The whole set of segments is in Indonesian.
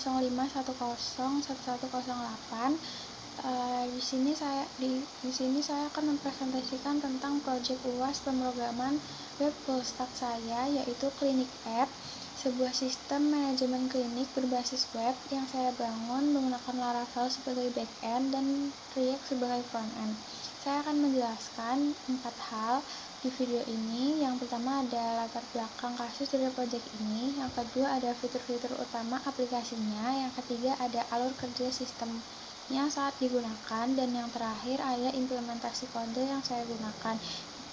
05101108. Di sini saya akan mempresentasikan tentang proyek UAS pemrograman web full stack saya, yaitu Klinik App, sebuah sistem manajemen klinik berbasis web yang saya bangun menggunakan Laravel sebagai backend dan React sebagai frontend. Saya akan menjelaskan 4 hal di video ini. Yang pertama ada latar belakang kasus dari proyek ini, yang kedua ada fitur-fitur utama aplikasinya, yang ketiga ada alur kerja sistemnya saat digunakan, dan yang terakhir ada implementasi kode yang saya gunakan.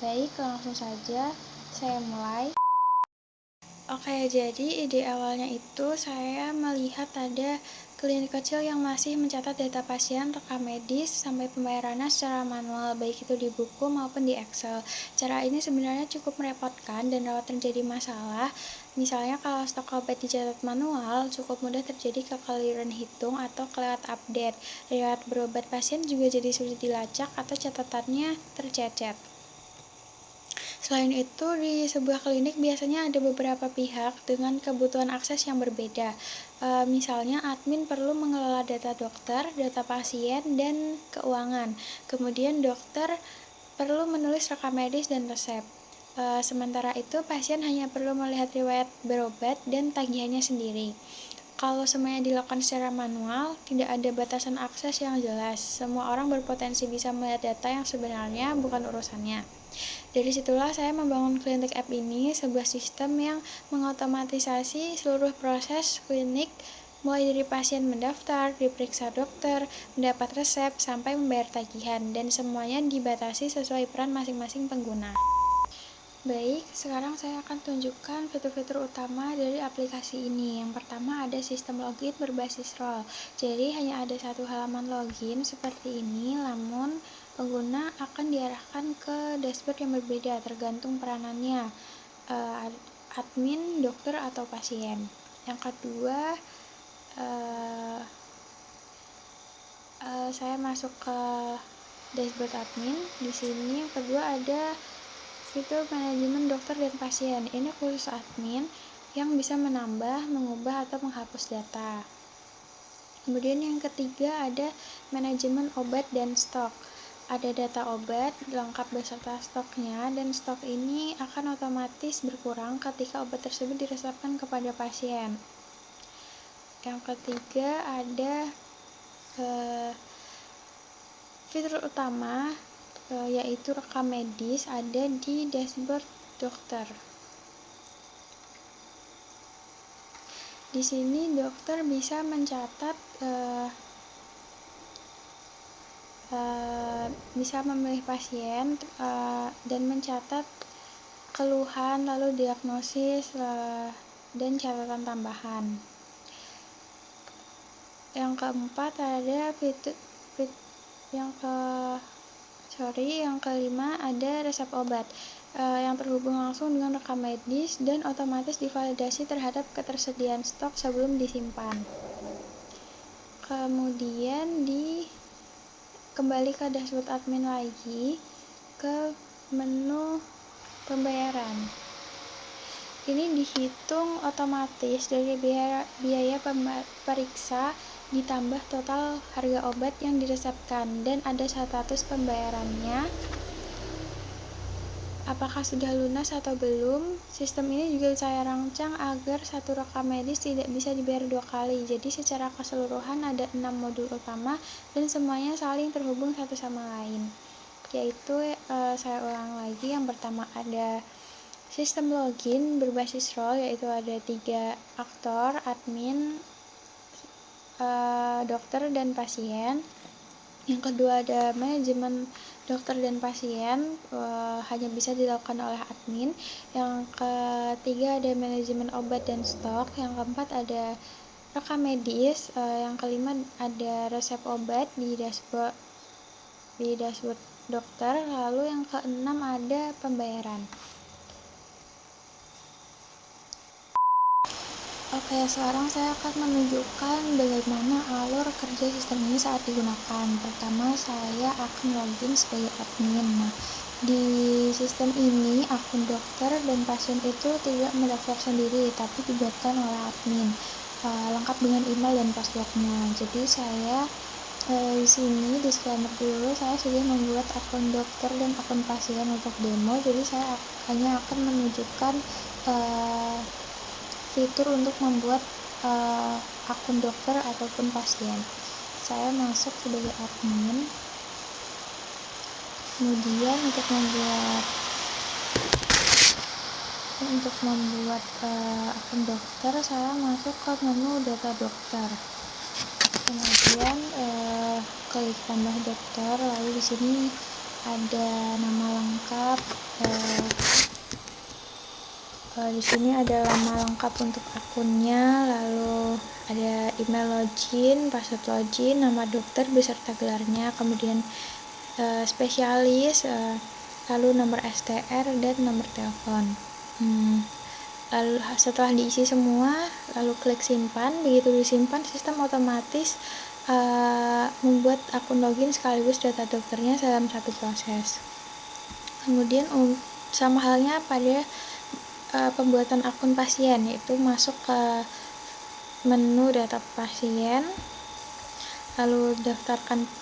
Baik, langsung saja saya mulai. Oke, jadi ide awalnya itu saya melihat ada klinik kecil yang masih mencatat data pasien, rekam medis, sampai pembayarannya secara manual, baik itu di buku maupun di Excel. Cara ini sebenarnya cukup merepotkan dan dapat terjadi masalah. Misalnya kalau stok obat dicatat manual, cukup mudah terjadi kekeliruan hitung atau kelewat update. Riwayat berobat pasien juga jadi sulit dilacak atau catatannya tercecer. Selain itu, di sebuah klinik biasanya ada beberapa pihak dengan kebutuhan akses yang berbeda. Misalnya, admin perlu mengelola data dokter, data pasien, dan keuangan. Kemudian, dokter perlu menulis rekam medis dan resep. Sementara itu, pasien hanya perlu melihat riwayat berobat dan tagihannya sendiri. Kalau semuanya dilakukan secara manual, tidak ada batasan akses yang jelas. Semua orang berpotensi bisa melihat data yang sebenarnya bukan urusannya. Dari situlah saya membangun Klinik App ini, sebuah sistem yang mengotomatisasi seluruh proses klinik, mulai dari pasien mendaftar, diperiksa dokter, mendapat resep, sampai membayar tagihan, dan semuanya dibatasi sesuai peran masing-masing pengguna. Baik, sekarang saya akan tunjukkan fitur-fitur utama dari aplikasi ini. Yang pertama ada sistem login berbasis role. Jadi hanya ada satu halaman login seperti ini, namun pengguna akan diarahkan ke dashboard yang berbeda tergantung peranannya, admin, dokter, atau pasien. Yang kedua, saya masuk ke dashboard admin. Di sini yang kedua ada fitur manajemen dokter dan pasien. Ini khusus admin yang bisa menambah, mengubah, atau menghapus data. Kemudian yang ketiga ada manajemen obat dan stok. Ada data obat lengkap beserta stoknya, dan stok ini akan otomatis berkurang ketika obat tersebut diresepkan kepada pasien. Yang ketiga ada fitur utama yaitu rekam medis, ada di dashboard dokter. Di sini dokter bisa mencatat, bisa memilih pasien dan mencatat keluhan, lalu diagnosis dan catatan tambahan. Yang keempat ada yang kelima ada resep obat yang terhubung langsung dengan rekam medis dan otomatis divalidasi terhadap ketersediaan stok sebelum disimpan. Kemudian kembali ke dashboard admin lagi, ke menu pembayaran. Ini dihitung otomatis dari biaya periksa ditambah total harga obat yang diresepkan, dan ada status pembayarannya, apakah sudah lunas atau belum. Sistem ini juga saya rancang agar satu rekam medis tidak bisa dibayar 2 kali. Jadi secara keseluruhan ada 6 modul utama dan semuanya saling terhubung satu sama lain. Yaitu saya ulang lagi, yang pertama ada sistem login berbasis role, yaitu ada 3 aktor, admin, dokter, dan pasien. Yang kedua ada manajemen dokter dan pasien, hanya bisa dilakukan oleh admin. Yang ketiga ada manajemen obat dan stok. Yang keempat ada rekam medis. Yang kelima ada resep obat di dashboard dokter. Lalu yang keenam ada pembayaran. Oke, sekarang saya akan menunjukkan bagaimana alur kerja sistem ini saat digunakan. Pertama, saya akan login sebagai admin. Nah, di sistem ini, akun dokter dan pasien itu tidak mendaftar sendiri, tapi dibuatkan oleh admin. lengkap dengan email dan passwordnya. Jadi saya di sini disclaimer dulu, saya sudah membuat akun dokter dan akun pasien untuk demo. Jadi saya hanya akan menunjukkan fitur untuk membuat akun dokter ataupun pasien. Saya masuk sebagai admin. Kemudian untuk membuat akun dokter, saya masuk ke menu data dokter. Kemudian klik tambah dokter, lalu di sini ada nama lengkap. Di sini ada nama lengkap untuk akunnya, lalu ada email login, password login, nama dokter beserta gelarnya, kemudian spesialis, lalu nomor STR dan nomor telepon. Lalu setelah diisi semua, lalu klik simpan. Begitu disimpan, sistem otomatis membuat akun login sekaligus data dokternya dalam satu proses. Kemudian sama halnya pada pembuatan akun pasien, yaitu masuk ke menu data pasien, lalu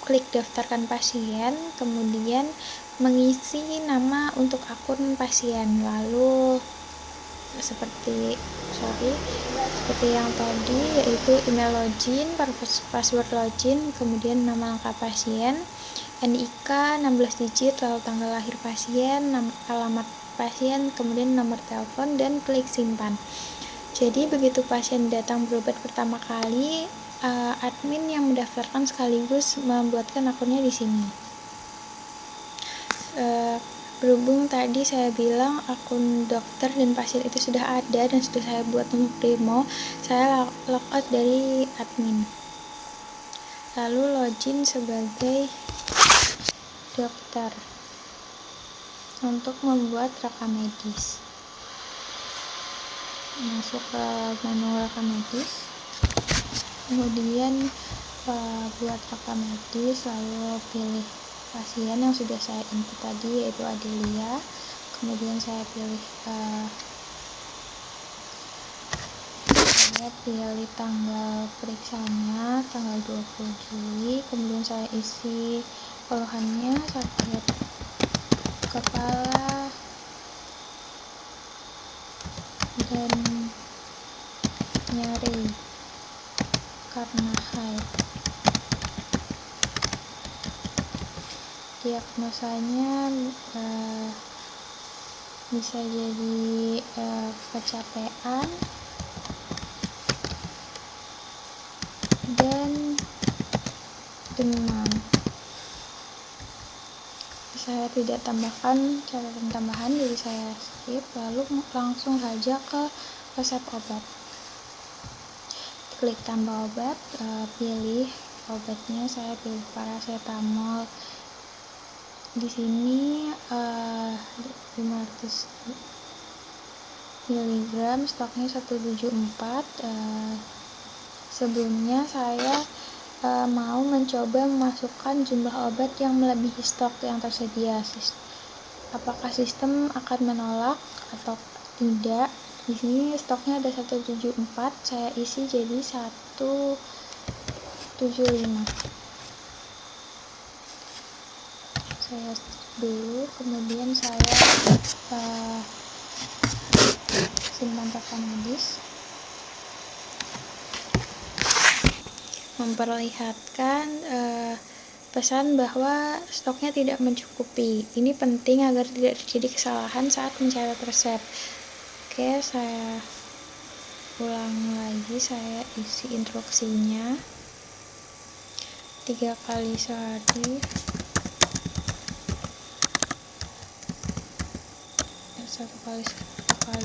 klik daftarkan pasien, kemudian mengisi nama untuk akun pasien, lalu seperti yang tadi, yaitu email login, password login, kemudian nama lengkap pasien, NIK 16 digit, lalu tanggal lahir pasien, alamat pasien, kemudian nomor telepon, dan klik simpan. Jadi begitu pasien datang berobat pertama kali, admin yang mendaftarkan sekaligus membuatkan akunnya di sini. Berhubung tadi saya bilang akun dokter dan pasien itu sudah ada dan sudah saya buat untuk demo, saya logout dari admin, lalu login sebagai dokter untuk membuat rekam medis. Masuk ke menu rekam medis, kemudian buat rekam medis, lalu pilih pasien yang sudah saya input tadi, yaitu Adelia. Kemudian saya pilih tanggal periksanya, tanggal 20 Juli. Kemudian saya isi keluhannya, sakit kepala dan nyeri karena haid. Diagnosanya bisa jadi kecapean dan demam. Saya tidak tambahkan catatan tambahan, jadi saya skip, lalu langsung saja ke resep obat. Klik tambah obat, pilih obatnya, saya pilih paracetamol. Di sini 500 mg, stoknya 174. Sebelumnya saya mau mencoba memasukkan jumlah obat yang melebihi stok yang tersedia. Apakah sistem akan menolak atau tidak? Di sini stoknya ada 174, saya isi jadi 175. Saya dulu, kemudian saya simpan rekam medis, memperlihatkan pesan bahwa stoknya tidak mencukupi. Ini penting agar tidak terjadi kesalahan saat mencatat resep. Oke, saya ulang lagi, saya isi instruksinya 3 kali sehari, 1 kali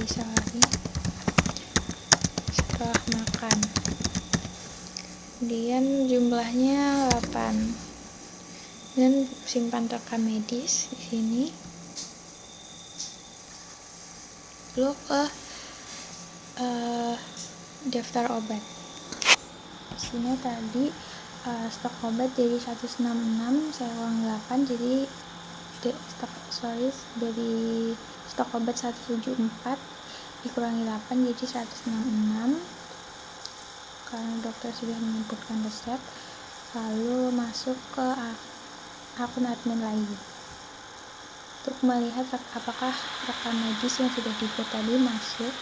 sehari setelah makan. Kemudian jumlahnya 8, dan simpan rekam medis di sini. Lalu ke daftar obat. Di sini tadi stok obat jadi 166, saya ulang 8, jadi dari stok obat 174 dikurangi 8 jadi 166. karena dokter sudah menginputkan resep, lalu masuk ke akun admin lagi untuk melihat apakah rekam medis yang sudah dibuat tadi masuk.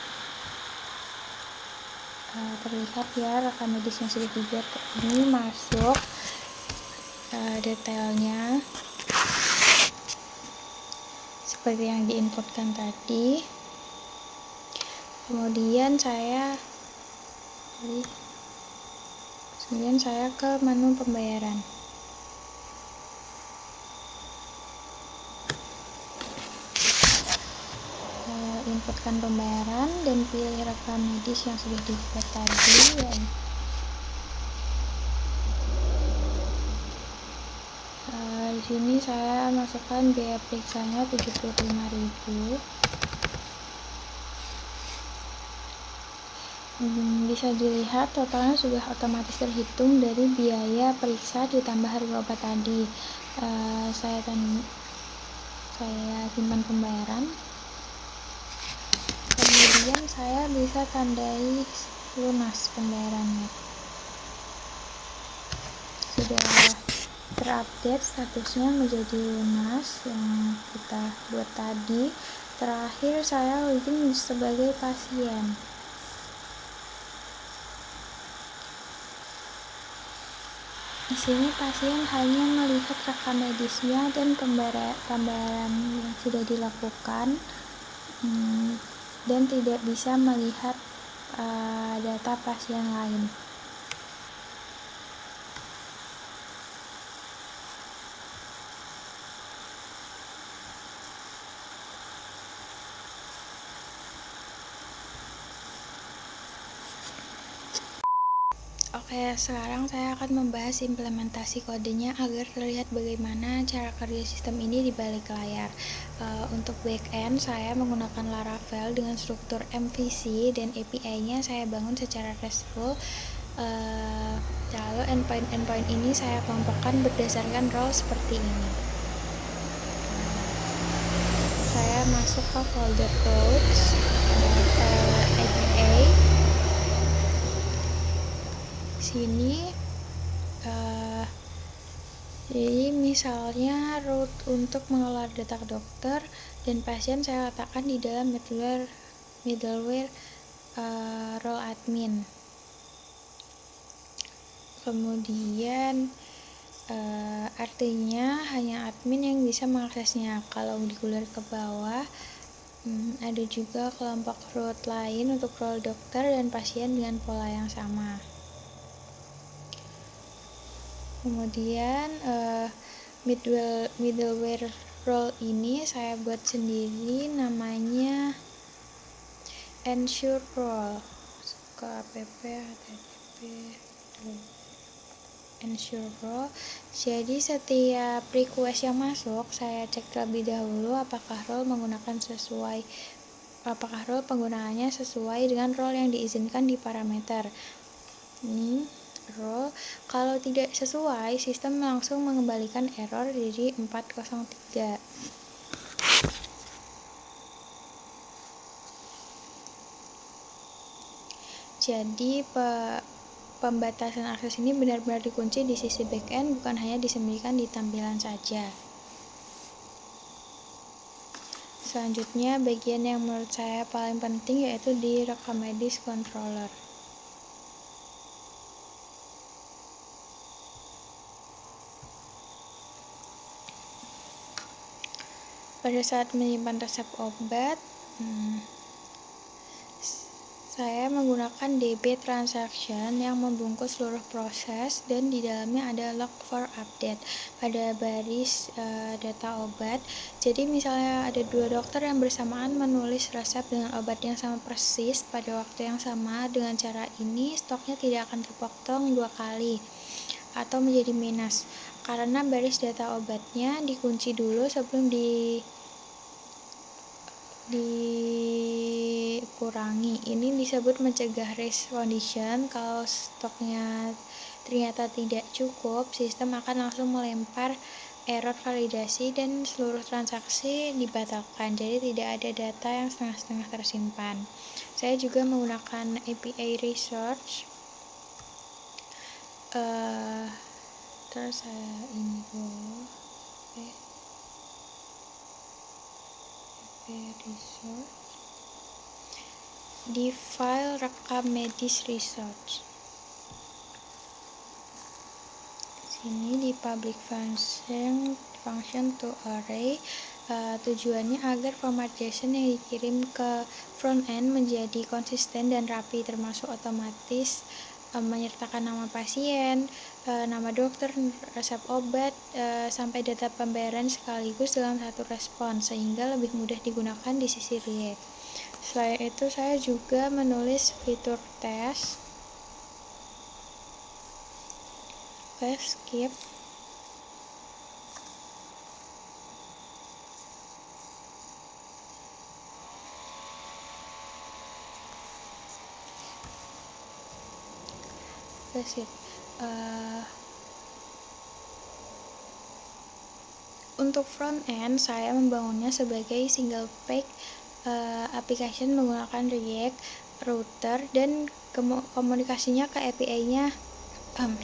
Terlihat ya, rekam medis yang sudah dibuat ini masuk detailnya seperti yang diinputkan tadi. Kemudian saya ke menu pembayaran. Inputkan pembayaran dan pilih rekam medis yang sudah dibuat tadi ya. Di sini saya masukkan biaya periksanya 75.000. Bisa dilihat totalnya sudah otomatis terhitung dari biaya periksa ditambah harga obat tadi. Saya simpan pembayaran. Kemudian saya bisa tandai lunas pembayarannya. Sudah terupdate statusnya menjadi lunas yang kita buat tadi. Terakhir saya login sebagai pasien. Di sini pasien hanya melihat rekam medisnya dan pembayaran yang sudah dilakukan, dan tidak bisa melihat data pasien lain. Oke, sekarang saya akan membahas implementasi kodenya agar terlihat bagaimana cara kerja sistem ini di balik layar. Untuk backend, saya menggunakan Laravel dengan struktur MVC dan API-nya saya bangun secara RESTful. Lalu endpoint ini saya kelompokkan berdasarkan role seperti ini. Saya masuk ke folder roles, API. Sini jadi misalnya root untuk mengelola data dokter dan pasien saya letakkan di dalam middleware role admin. Kemudian artinya hanya admin yang bisa mengaksesnya. Kalau digulir ke bawah, ada juga kelompok root lain untuk role dokter dan pasien dengan pola yang sama. Kemudian middleware role ini saya buat sendiri, namanya ensure role. Ke app http ensure role. Jadi setiap request yang masuk saya cek terlebih dahulu apakah role penggunaannya sesuai dengan role yang diizinkan di parameter. Ini role, kalau tidak sesuai, sistem langsung mengembalikan error dari 403. Jadi pembatasan akses ini benar-benar dikunci di sisi backend, bukan hanya disembunyikan di tampilan saja. Selanjutnya, bagian yang menurut saya paling penting yaitu di rekam medis controller. Pada saat menyimpan resep obat, saya menggunakan DB transaction yang membungkus seluruh proses dan di dalamnya ada log for update pada baris data obat. Jadi misalnya ada 2 dokter yang bersamaan menulis resep dengan obat yang sama persis pada waktu yang sama, dengan cara ini stoknya tidak akan terpotong 2 kali atau menjadi minus karena baris data obatnya dikunci dulu sebelum dikurangi. Ini disebut mencegah race condition. Kalau stoknya ternyata tidak cukup, sistem akan langsung melempar error validasi dan seluruh transaksi dibatalkan. Jadi tidak ada data yang setengah-setengah tersimpan. Saya juga menggunakan API research Terus saya ini dulu research di file rekam medis research. Sini di public function to array, tujuannya agar format JSON yang dikirim ke front end menjadi konsisten dan rapi, termasuk otomatis menyertakan nama pasien, nama dokter, resep obat, sampai data pembayaran sekaligus dalam satu respons, sehingga lebih mudah digunakan di sisi React. Selain itu, saya juga menulis fitur tes. Skip. Untuk front end, saya membangunnya sebagai single page application menggunakan React, router, dan komunikasinya ke API-nya.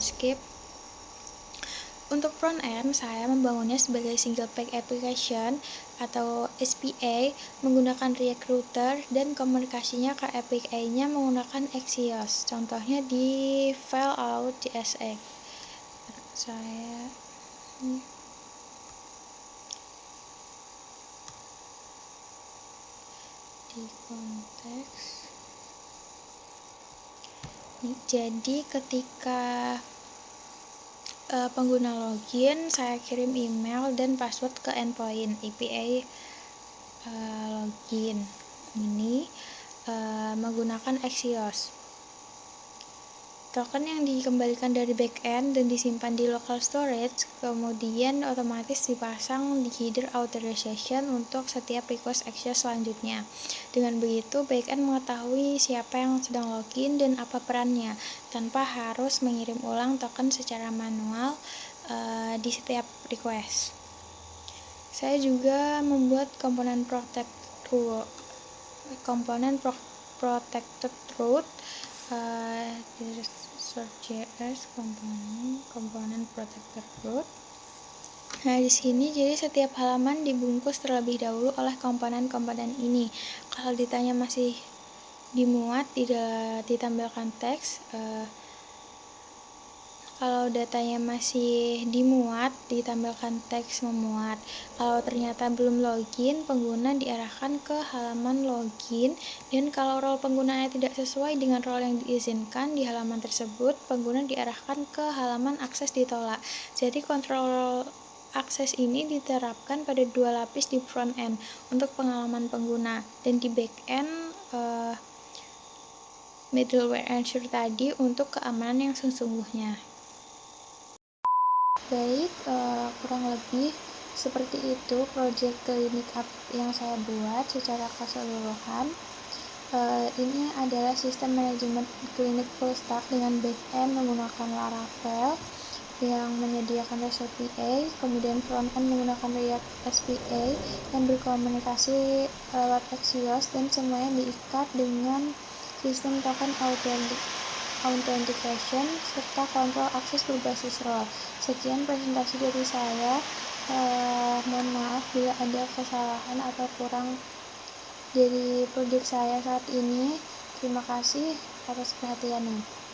Skip. Untuk front end, saya membangunnya sebagai single page application atau SPA menggunakan React router dan komunikasinya ke API-nya menggunakan Axios. Contohnya di file out.jsx. Saya di konteks. Jadi ketika pengguna login, saya kirim email dan password ke endpoint API login ini menggunakan Axios. Token yang dikembalikan dari backend dan disimpan di local storage kemudian otomatis dipasang di header authorization untuk setiap request Axios selanjutnya. Dengan begitu, backend mengetahui siapa yang sedang login dan apa perannya, tanpa harus mengirim ulang token secara manual di setiap request. Saya juga membuat komponen protected root di search.js komponen protected root. Nah, di sini jadi setiap halaman dibungkus terlebih dahulu oleh komponen-komponen ini. Kalau ditanya masih dimuat, ditampilkan teks. Kalau datanya masih dimuat, ditampilkan teks memuat. Kalau ternyata belum login, pengguna diarahkan ke halaman login. Dan kalau role penggunanya tidak sesuai dengan role yang diizinkan di halaman tersebut, pengguna diarahkan ke halaman akses ditolak. Jadi kontrol akses ini diterapkan pada dua lapis di front end untuk pengalaman pengguna, dan di back end middleware ensure tadi untuk keamanan yang sesungguhnya. Baik, kurang lebih seperti itu project klinik app yang saya buat secara keseluruhan. Ini adalah sistem manajemen klinik full stack dengan backend menggunakan Laravel yang menyediakan REST API, kemudian frontend menggunakan React SPA yang berkomunikasi lewat Axios, dan semuanya diikat dengan sistem token authentication serta kontrol akses berbasis role. Sekian presentasi dari saya. Mohon maaf bila ada kesalahan atau kurang dari proyek saya saat ini. Terima kasih atas perhatiannya.